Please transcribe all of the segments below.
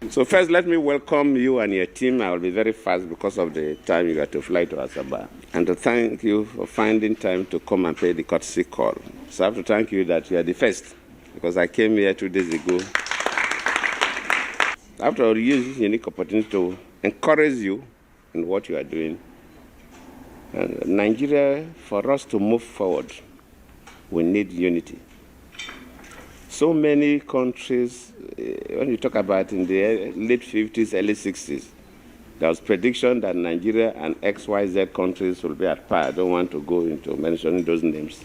So first, let me welcome you and your team. I will be very fast because of the time you got to fly to Asaba. And to thank you for finding time to come and pay the courtesy call. So I have to thank you that you are the first, because I came here 2 days ago. I have to use this unique opportunity to encourage you in what you are doing. And Nigeria, for us to move forward, we need unity. So many countries, when you talk about in the late 50s, early 60s, there was prediction that Nigeria and XYZ countries will be at par. I don't want to go into mentioning those names.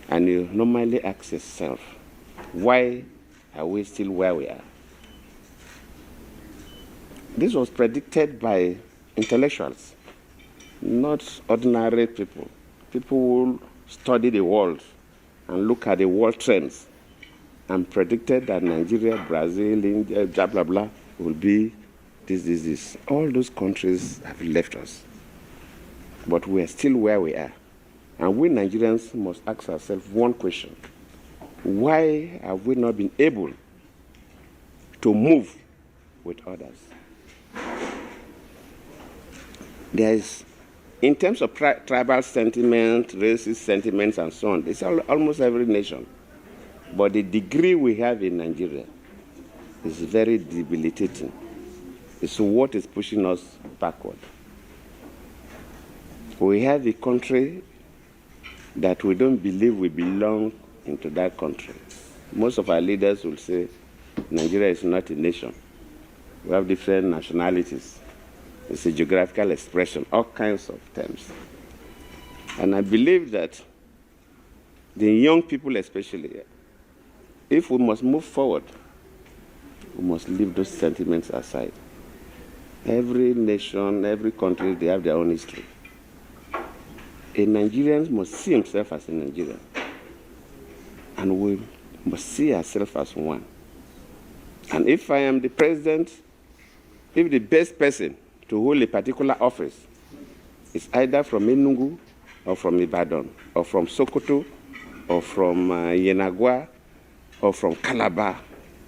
And you normally ask yourself, why are we still where we are? This was predicted by intellectuals, not ordinary people. People who study the world and look at the world trends and predicted that Nigeria, Brazil, India, blah, blah, blah, will be this. All those countries have left us. But we are still where we are. And we Nigerians must ask ourselves one question. Why have we not been able to move with others? There is, in terms of tribal sentiment, racist sentiments, and so on, it's almost every nation. But the degree we have in Nigeria is very debilitating. It's what is pushing us backward. We have a country that we don't believe we belong into that country. Most of our leaders will say Nigeria is not a nation. We have different nationalities. It's a geographical expression, all kinds of terms. And I believe that the young people especially, if we must move forward, we must leave those sentiments aside. Every nation, every country, they have their own history. A Nigerian must see himself as a Nigerian. And we must see ourselves as one. And if I am the president, if the best person to hold a particular office is either from Enugu or from Ibadan or from Sokoto or from Yenagua or from Calabar,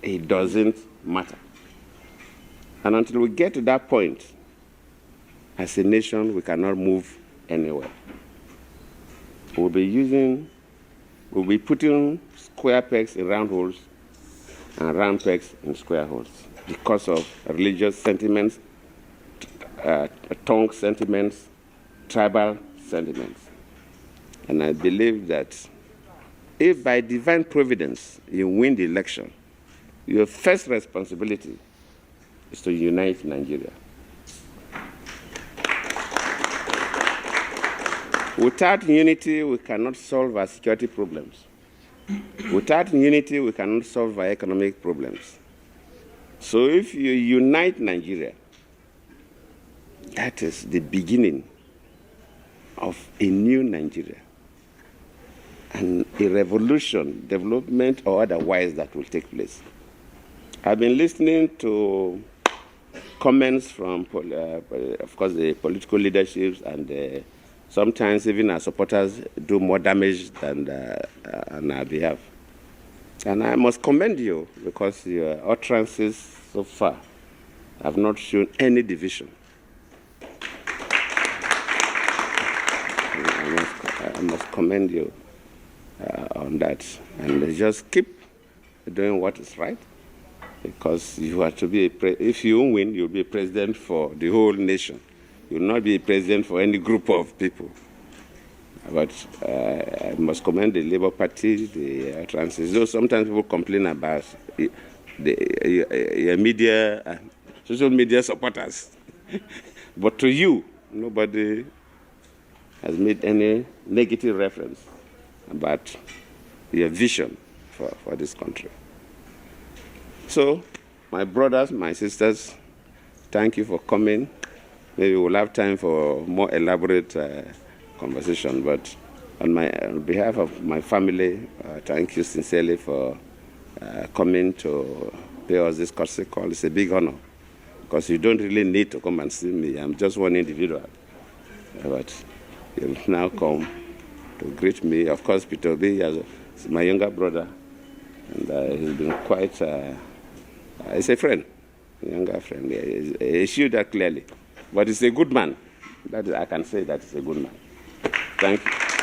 it doesn't matter. And until we get to that point, as a nation, we cannot move anywhere. We'll be putting square pegs in round holes and round pegs in square holes because of religious sentiments, tongue sentiments, tribal sentiments. And I believe that if by divine providence you win the election, your first responsibility is to unite Nigeria. Without unity, we cannot solve our security problems. Without unity, we cannot solve our economic problems. So if you unite Nigeria, that is the beginning of a new Nigeria. And a revolution, development or otherwise, that will take place. I've been listening to comments from, of course, the political leaderships, and sometimes even our supporters do more damage than on our behalf. And I must commend you because your utterances so far have not shown any division. I must commend you on that. And just keep doing what is right, because you are to be if you win, you'll be a president for the whole nation. You'll not be a president for any group of people. But I must commend the Labour Party, the utterances. Though sometimes people complain about the media, social media supporters. But to you, nobody has made any negative reference about your vision for this country. So, my brothers, my sisters, thank you for coming. Maybe we'll have time for more elaborate conversation, but on behalf of my family, thank you sincerely for coming to pay us this courtesy call. It's a big honor, because you don't really need to come and see me. I'm just one individual. But you'll now come to greet me. Of course, Peter Obi is my younger brother, and he's been quite, he's a friend. Younger friend, he showed that clearly. But he's a good man. That is, I can say that he's a good man. Thank you.